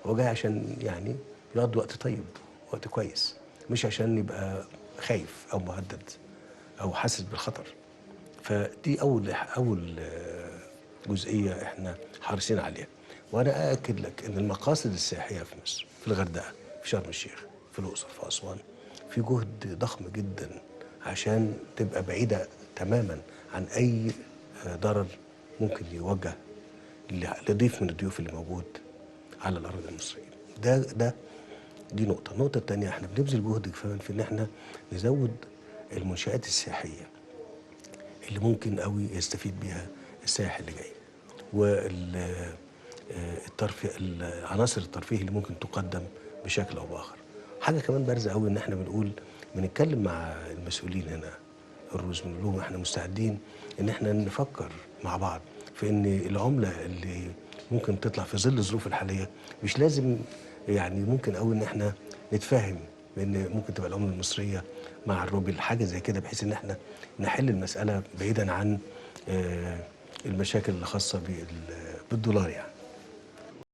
هو جاي عشان يعني يقضي وقت طيب، وقت كويس، مش عشان يبقى خايف او مهدد او حاسس بالخطر. فدي اول جزئيه احنا حريصين عليها. وانا ااكد لك ان المقاصد السياحيه في مصر، في الغردقه، في شرم الشيخ، في الاقصر، في اسوان، في جهد ضخم جدا عشان تبقى بعيده تماما عن اي ضرر ممكن يوجه لضيف من الضيوف اللي موجود على الأراضي المصرية. دي نقطة. النقطة الثانية، احنا بنبذل جهد كمان في ان احنا نزود المنشآت السياحية اللي ممكن قوي يستفيد بيها السائح اللي جاي، والترفيه، العناصر الترفيه اللي ممكن تقدم بشكل او باخر. حاجة كمان بارزة قوي ان احنا بنتكلم مع المسؤولين هنا الروس، بنقول لهم احنا مستعدين ان احنا نفكر مع بعض في ان العملة اللي ممكن تطلع في ظل الظروف الحالية مش لازم، يعني ممكن قوي ان احنا نتفاهم بان ممكن تبقى العملة المصرية مع الروبل، حاجة زي كده، بحيث ان احنا نحل المسألة بعيدا عن المشاكل الخاصة بالدولار يعني.